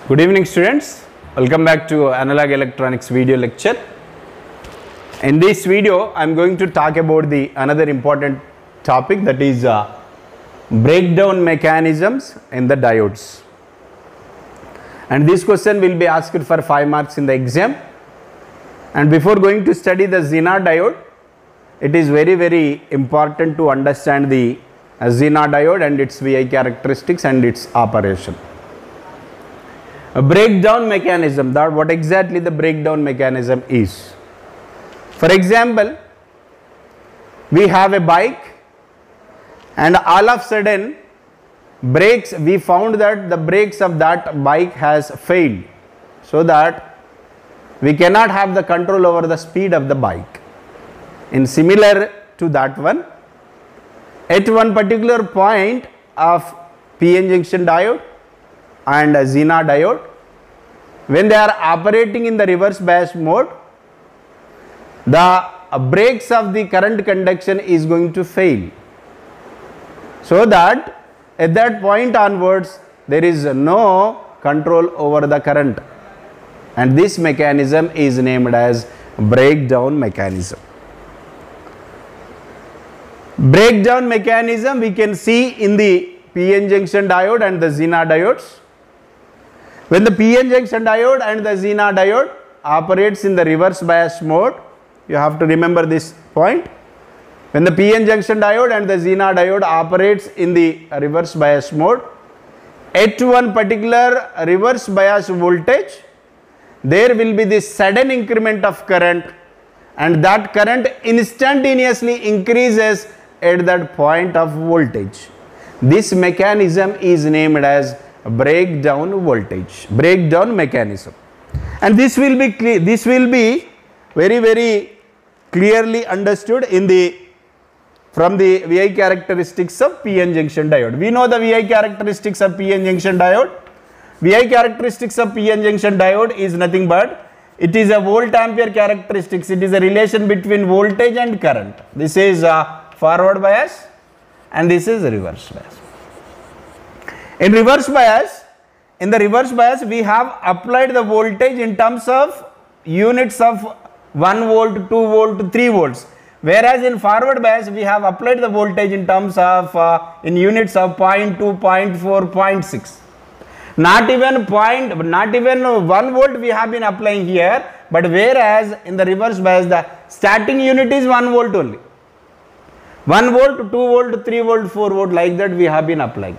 Good evening students, welcome back to Analog Electronics video lecture. In this video I am going to talk about another important topic, that is breakdown mechanisms in the diodes, and this question will be asked for 5 marks in the exam. And before going to study the Zener diode, it is very important to understand the Zener diode and its VI characteristics and its operation. A breakdown mechanism, that what exactly the breakdown mechanism is. For example, we have a bike and all of a sudden brakes, we found that the brakes of that bike has failed, so that we cannot have the control over the speed of the bike. In similar to that one, at one particular point of PN junction diode and Zener diode, when they are operating in the reverse bias mode, the brakes of the current conduction is going to fail, so that at that point onwards there is no control over the current, and this mechanism is named as breakdown mechanism. Breakdown mechanism we can see in the PN junction diode and the Zener diodes. When the PN junction diode and the Zener diode operates in the reverse bias mode, you have to remember this point. When the PN junction diode and the Zener diode operates in the reverse bias mode, at one particular reverse bias voltage, there will be this sudden increment of current, and that current instantaneously increases at that point of voltage. This mechanism is named as breakdown voltage, breakdown mechanism, and this will be very clearly understood in from the VI characteristics of PN junction diode. We know the VI characteristics of PN junction diode. VI characteristics of PN junction diode is nothing but it is a volt ampere characteristics. It is a relation between voltage and current. This is forward bias and this is reverse bias. In the reverse bias we have applied the voltage in terms of units of 1 volt, 2 volt, 3 volts, whereas in forward bias we have applied the voltage in terms of in units of 0.2, 0.4, 0.6. Not even 1 volt we have been applying here, but whereas in the reverse bias the starting unit is 1 volt only. 1 volt, 2 volt, 3 volt, 4 volt, like that we have been applying.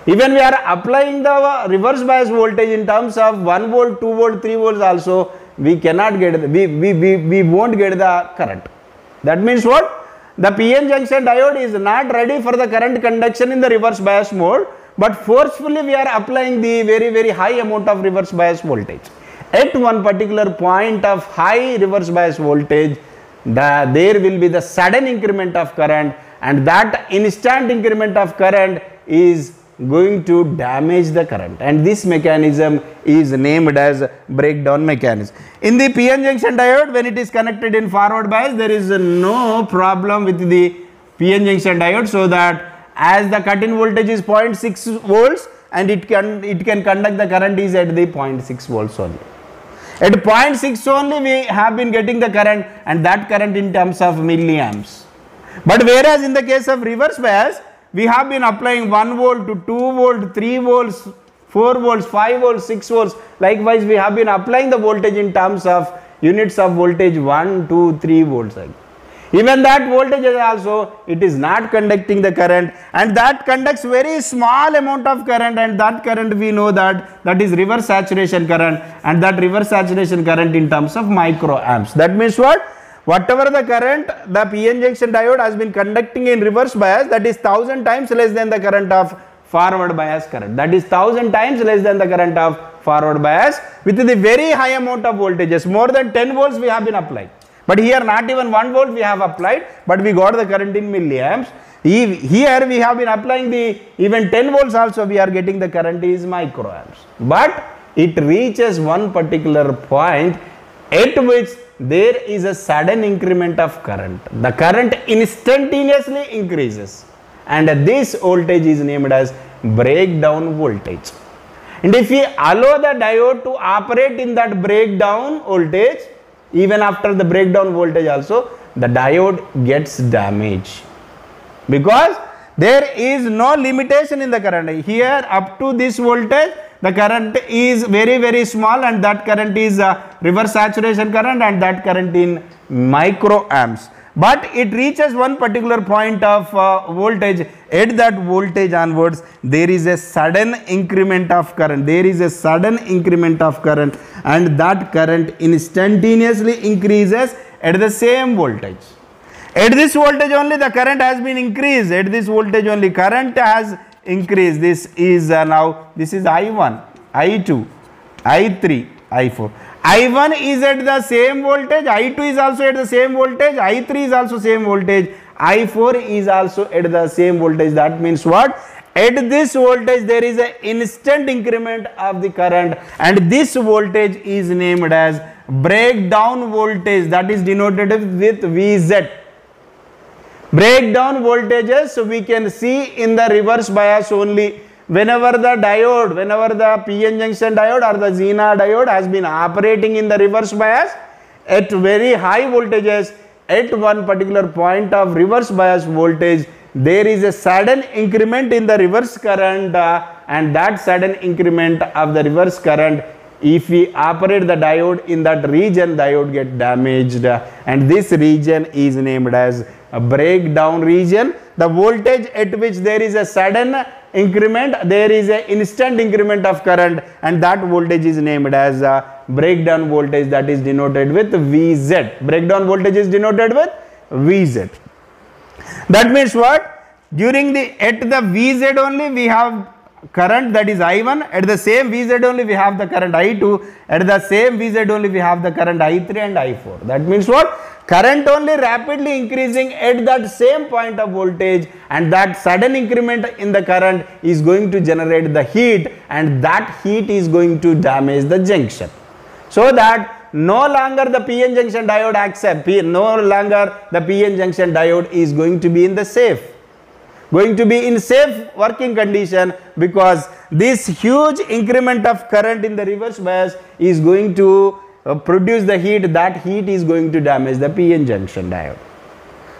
Even we are applying the reverse bias voltage in terms of 1 volt, 2 volt, 3 volts also, we cannot get, we won't get the current. That means what? The PN junction diode is not ready for the current conduction in the reverse bias mode, but forcefully we are applying the very high amount of reverse bias voltage. At one particular point of high reverse bias voltage, there will be the sudden increment of current, and that instant increment of current is going to damage the current, and this mechanism is named as breakdown mechanism. In the PN junction diode, when it is connected in forward bias, there is no problem with the PN junction diode, so that as the cut-in voltage is 0.6 volts and it can conduct the current is at the 0.6 volts only. At 0.6 only we have been getting the current, and that current in terms of milliamps. But whereas in the case of reverse bias, we have been applying 1 volt to 2 volt, 3 volts, 4 volts, 5 volts, 6 volts. Likewise, we have been applying the voltage in terms of units of voltage 1, 2, 3 volts. Even that voltage also, it is not conducting the current, and that conducts very small amount of current, and that current we know that is reverse saturation current, and that reverse saturation current in terms of microamps. That means what? Whatever the current the PN junction diode has been conducting in reverse bias, that is 1000 times less than the current of forward bias current. That is 1000 times less than the current of forward bias with the very high amount of voltages. More than 10 volts we have been applying. But here not even 1 volt we have applied, but we got the current in milliamps. Here we have been applying the even 10 volts also, we are getting the current is microamps. But it reaches one particular point at which there is a sudden increment of current. The current instantaneously increases, and this voltage is named as breakdown voltage. And if we allow the diode to operate in that breakdown voltage, even after the breakdown voltage also, the diode gets damaged, because there is no limitation in the current. Here up to this voltage, the current is very small, and that current is reverse saturation current, and that current in microamps. But it reaches one particular point of voltage. At that voltage onwards, there is a sudden increment of current. There is a sudden increment of current, and that current instantaneously increases at the same voltage. At this voltage only the current has been increased. At this voltage only current has increased. This is now, this is I1, I2, I3, I4. I1 is at the same voltage, I2 is also at the same voltage, I3 is also same voltage, I4 is also at the same voltage. That means what? At this voltage there is an instant increment of the current, and this voltage is named as breakdown voltage, that is denoted with Vz. Breakdown voltages we can see in the reverse bias only. Whenever the diode, whenever the PN junction diode or the Zener diode has been operating in the reverse bias at very high voltages, at one particular point of reverse bias voltage, there is a sudden increment in the reverse current, and that sudden increment of the reverse current, if we operate the diode in that region, diode get damaged, and this region is named as a breakdown region. The voltage at which there is a sudden increment, there is an instant increment of current, and that voltage is named as a breakdown voltage, that is denoted with Vz. Breakdown voltage is denoted with Vz. That means what? During the, at the Vz only we have current, that is I1, at the same Vz only we have the current I2, at the same Vz only we have the current I3 and I4. That means what? Current only rapidly increasing at that same point of voltage, and that sudden increment in the current is going to generate the heat, and that heat is going to damage the junction. So that no longer the PN junction diode accept, no longer the PN junction diode is going to be in the safe working condition, because this huge increment of current in the reverse bias is going to produce the heat. That heat is going to damage the PN junction diode.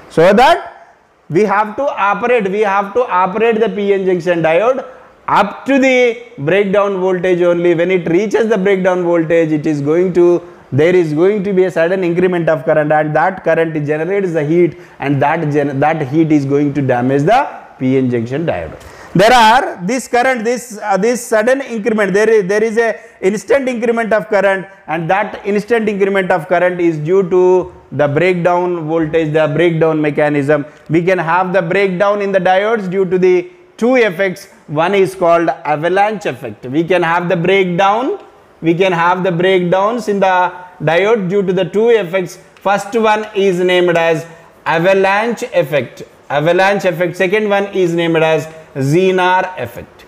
So that we have to operate the PN junction diode up to the breakdown voltage only. When it reaches the breakdown voltage, it is going to, there is going to be a sudden increment of current, and that current generates the heat, and that heat is going to damage the PN junction diode. There are this current, this sudden increment, there is a instant increment of current, and that instant increment of current is due to the breakdown voltage, the breakdown mechanism. We can have the breakdown in the diodes due to the two effects. One is called avalanche effect. We can have the breakdown, we can have the breakdowns in the diode due to the two effects. First one is named as avalanche effect. Avalanche effect. Second one is named as Zener effect.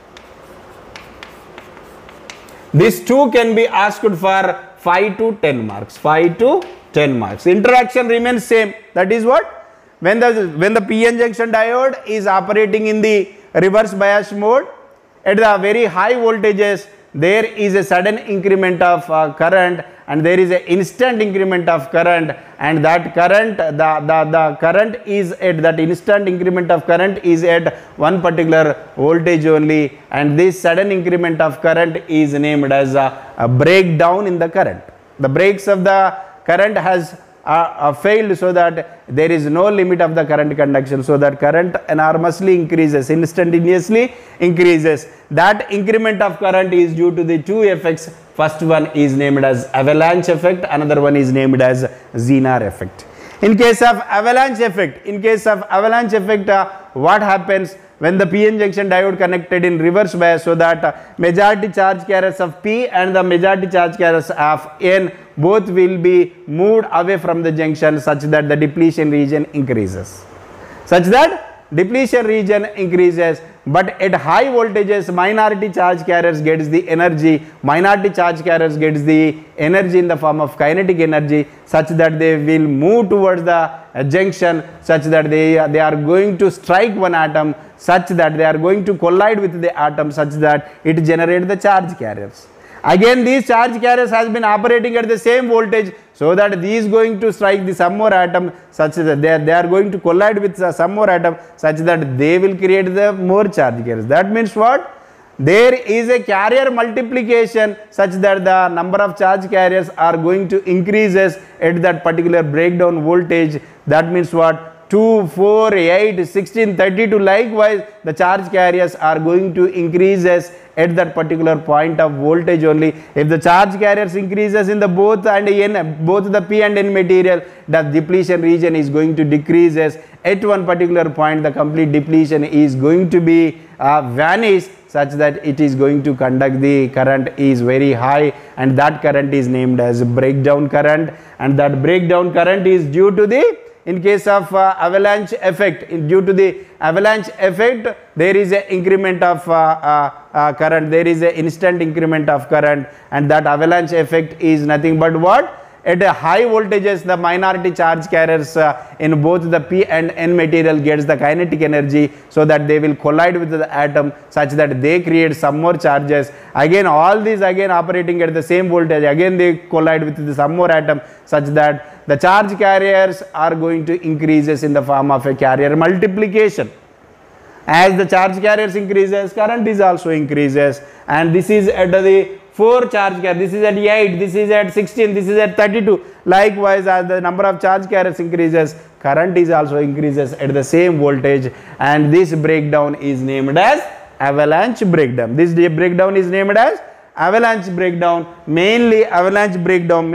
These two can be asked for 5 to 10 marks. 5 to 10 marks. Interaction remains same. That is what? When the PN junction diode is operating in the reverse bias mode, at the very high voltages, there is a sudden increment of current, and there is an instant increment of current, and that current, the current is at, that instant increment of current is at one particular voltage only, and this sudden increment of current is named as a breakdown in the current. The brakes of the current has failed, so that there is no limit of the current conduction, so that current enormously increases, instantaneously increases. That increment of current is due to the two effects. First one is named as avalanche effect, another one is named as Zener effect. In case of avalanche effect, what happens when the PN junction diode connected in reverse bias, so that majority charge carriers of P and the majority charge carriers of N both will be moved away from the junction, such that the depletion region increases. Such that depletion region increases, but at high voltages minority charge carriers gets the energy, minority charge carriers gets the energy in the form of kinetic energy, such that they will move towards the junction, such that they are going to strike one atom, such that they are going to collide with the atom, such that it generates the charge carriers. Again, these charge carriers has been operating at the same voltage, so that these going to strike the some more atom, such that they are going to collide with some more atom, such that they will create the more charge carriers. That means what? There is a carrier multiplication such that the number of charge carriers are going to increases at that particular breakdown voltage. That means what? 2, 4, 8, 16, 32, likewise the charge carriers are going to increases at that particular point of voltage only. If the charge carriers increases in the both the P and N material, the depletion region is going to decreases. At one particular point, the complete depletion is going to be vanish, such that it is going to conduct the current is very high, and that current is named as breakdown current, and that breakdown current is due to the, in case of avalanche effect, due to the avalanche effect, there is an increment of current, there is an instant increment of current, and that avalanche effect is nothing but what? At a high voltages, the minority charge carriers in both the P and N material gets the kinetic energy, so that they will collide with the atom, such that they create some more charges. Again, all these again operating at the same voltage, again they collide with the some more atom, such that the charge carriers are going to increases in the form of a carrier multiplication. As the charge carriers increases, current is also increases, and this is at the 4 charge carriers, this is at 8, this is at 16, this is at 32. Likewise, as the number of charge carriers increases, current is also increases at the same voltage, and this breakdown is named as avalanche breakdown. This breakdown is named as avalanche breakdown. Mainly avalanche breakdown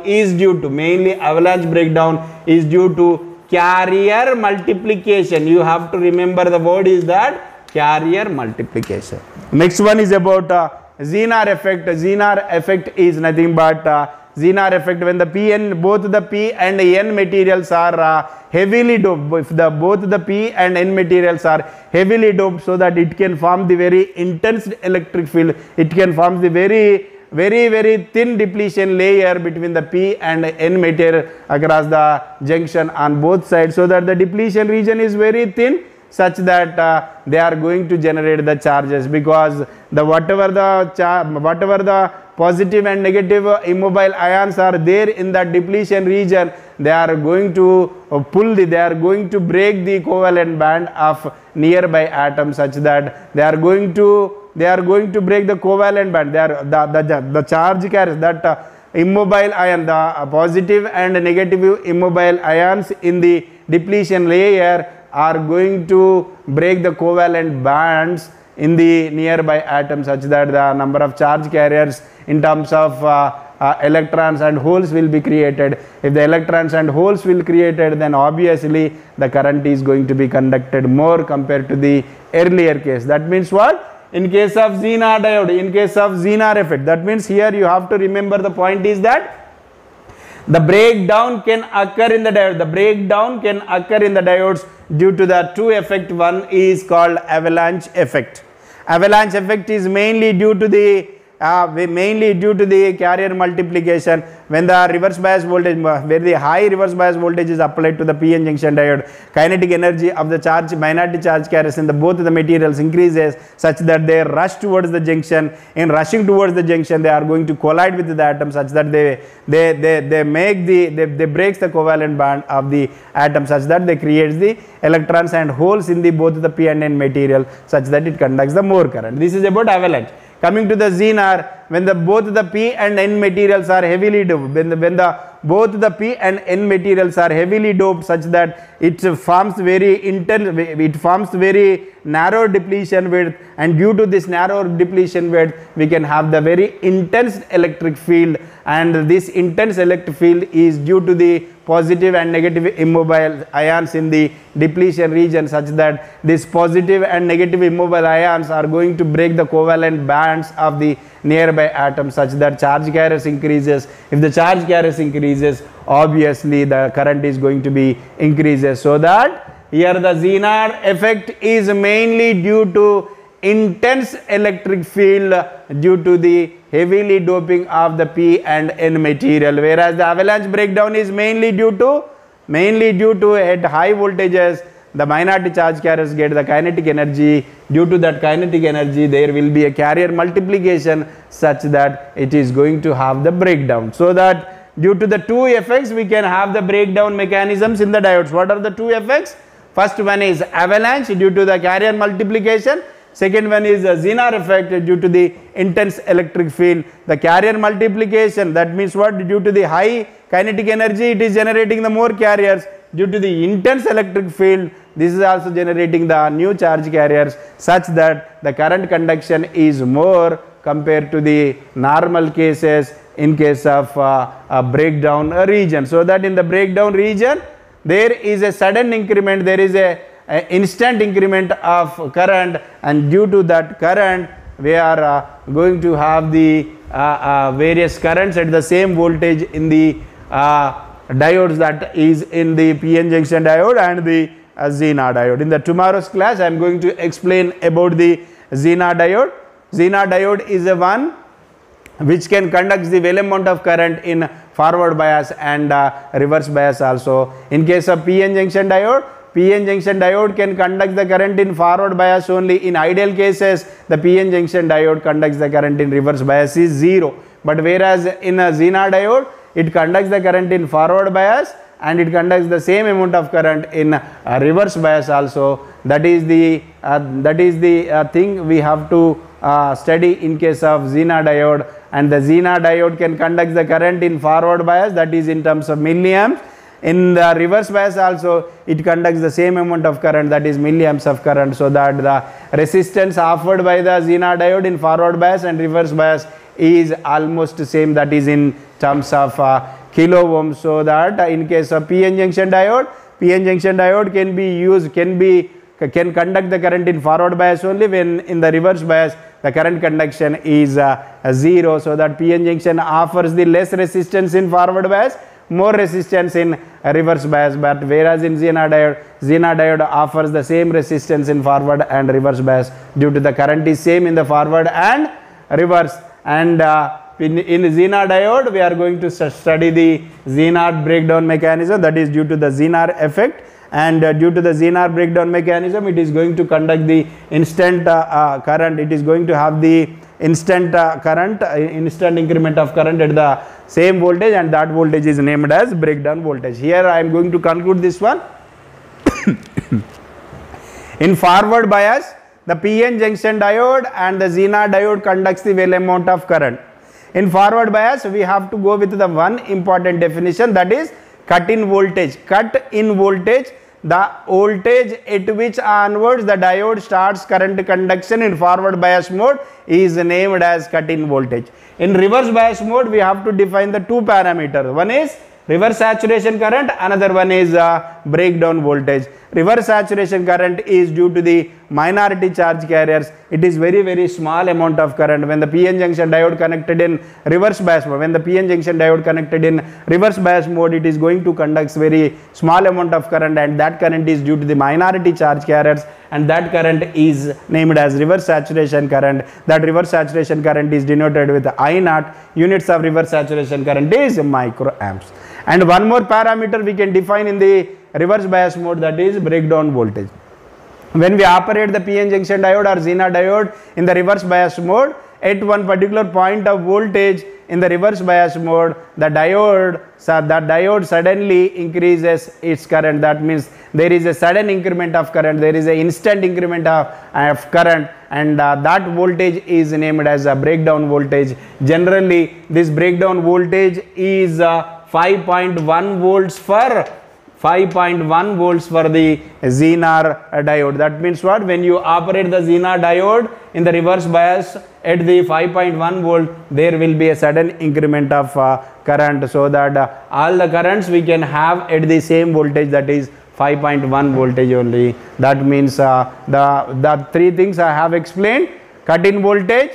is due to carrier multiplication. You have to remember the word is that carrier multiplication. Next one is about Zener effect. Zener effect is nothing but Zener effect when the both the P and N materials are heavily doped. If both the P and N materials are heavily doped, so that it can form the very intense electric field, it can form the very thin depletion layer between the P and N material across the junction on both sides, so that the depletion region is very thin, such that they are going to generate the charges, because the whatever the positive and negative immobile ions are there in that depletion region, they are going to they are going to break the covalent band of nearby atoms, such that they are going to break the covalent band. They are the charge carriers, that immobile ion, the positive and negative immobile ions in the depletion layer are going to break the covalent bands in the nearby atoms, such that the number of charge carriers in terms of electrons and holes will be created. If the electrons and holes will created, then obviously the current is going to be conducted more compared to the earlier case. That means what? In case of Zener diode, in case of Zener effect, that means here you have to remember the point is that the breakdown can occur in the diode. The breakdown can occur in the diodes due to the two effect. One is called avalanche effect. Avalanche effect is mainly due to the carrier multiplication. When the reverse bias voltage, very high reverse bias voltage is applied to the PN junction diode, kinetic energy of the charge minority charge carriers in the both the materials increases, such that they rush towards the junction. In rushing towards the junction, they are going to collide with the atom, such that they breaks the covalent band of the atom, such that they creates the electrons and holes in the both the P and N material, such that it conducts the more current. This is about avalanche. Coming to the Zener, when both the P and N materials are heavily doped, both the P and N materials are heavily doped, such that it forms very intense, it forms very narrow depletion width, and due to this narrow depletion width, we can have the very intense electric field, and this intense electric field is due to the positive and negative immobile ions in the depletion region, such that these positive and negative immobile ions are going to break the covalent bands of the nearby atoms, such that charge carriers increases. If the charge carriers increases, obviously the current is going to be increases, so that Here the Zener effect is mainly due to intense electric field due to the heavily doping of the P and N material, whereas the avalanche breakdown is mainly due to at high voltages the minority charge carriers get the kinetic energy. Due to that kinetic energy, there will be a carrier multiplication such that it is going to have the breakdown. So that due to the two effects, we can have the breakdown mechanisms in the diodes. What are the two effects? First one is avalanche due to the carrier multiplication. Second one is the Zener effect due to the intense electric field. The carrier multiplication, that means what? Due to the high kinetic energy, it is generating the more carriers. Due to the intense electric field, this is also generating the new charge carriers such that the current conduction is more compared to the normal cases in case of a breakdown region. So that in the breakdown region, there is a sudden increment, there is a instant increment of current, and due to that current, we are going to have the various currents at the same voltage in the diodes, that is in the PN junction diode and the Zener diode. In the tomorrow's class, I am going to explain about the Zener diode. Zener diode is a one which can conduct the well amount of current in forward bias and reverse bias also. In case of PN junction diode can conduct the current in forward bias only. In ideal cases, the PN junction diode conducts the current in reverse bias is 0. But whereas in a Zener diode, it conducts the current in forward bias and it conducts the same amount of current in reverse bias also. That is the thing we have to study in case of Zener diode. And the Zener diode can conduct the current in forward bias, that is in terms of milliamps. In the reverse bias also, it conducts the same amount of current, that is milliamps of current. So that the resistance offered by the Zener diode in forward bias and reverse bias is almost same, that is in terms of kilo ohms. So that in case of PN junction diode can conduct the current in forward bias only, when in the reverse bias the current conduction is 0. So that PN junction offers the less resistance in forward bias, more resistance in reverse bias, but whereas in Zener diode offers the same resistance in forward and reverse bias due to the current is same in the forward and reverse. And in Zener diode, we are going to study the Zener breakdown mechanism, that is due to the Zener effect. And due to the Zener breakdown mechanism, it is going to conduct the instant current. It is going to have the instant instant increment of current at the same voltage, and that voltage is named as breakdown voltage. Here I am going to conclude this one. In forward bias, the PN junction diode and the Zener diode conducts the well amount of current. In forward bias, we have to go with the one important definition, that is cut in voltage. Cut in voltage, the voltage at which onwards the diode starts current conduction in forward bias mode is named as cut in voltage. In reverse bias mode, we have to define the two parameters. One is reverse saturation current, another one is breakdown voltage. Reverse saturation current is due to the minority charge carriers. It is very small amount of current. When the PN junction diode connected in reverse bias mode, it is going to conduct very small amount of current, and that current is due to the minority charge carriers, and that current is named as reverse saturation current. That reverse saturation current is denoted with I naught. Units of reverse saturation current is microamps. And one more parameter we can define in the reverse bias mode, that is breakdown voltage. When we operate the PN junction diode or Zener diode in the reverse bias mode, at one particular point of voltage in the reverse bias mode, the diode suddenly increases its current. That means there is a sudden increment of current, there is an instant increment of current, and that voltage is named as a breakdown voltage. Generally, this breakdown voltage is 5.1 volts for 5.1 volts for the Zener diode. That means what? When you operate the Zener diode in the reverse bias at the 5.1 volt, there will be a sudden increment of current, so that all the currents we can have at the same voltage, that is 5.1 voltage only. That means the three things I have explained: cut in voltage,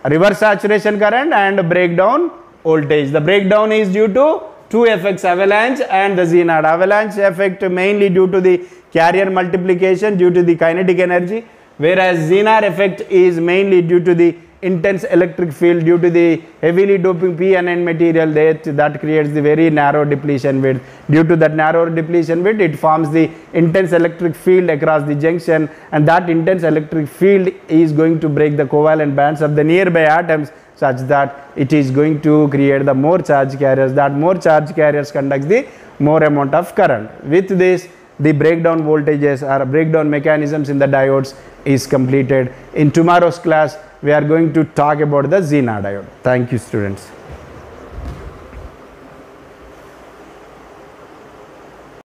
reverse saturation current, and breakdown voltage. The breakdown is due to two effects, avalanche and the Zener. Avalanche effect mainly due to the carrier multiplication due to the kinetic energy, whereas Zener effect is mainly due to the intense electric field due to the heavily doping p-anion material that creates the very narrow depletion width. Due to that narrow depletion width, it forms the intense electric field across the junction, and that intense electric field is going to break the covalent bands of the nearby atoms such that it is going to create the more charge carriers. That more charge carriers conducts the more amount of current. With this, the breakdown voltages or breakdown mechanisms in the diodes is completed. In tomorrow's class, we are going to talk about the Zener diode. Thank you, students.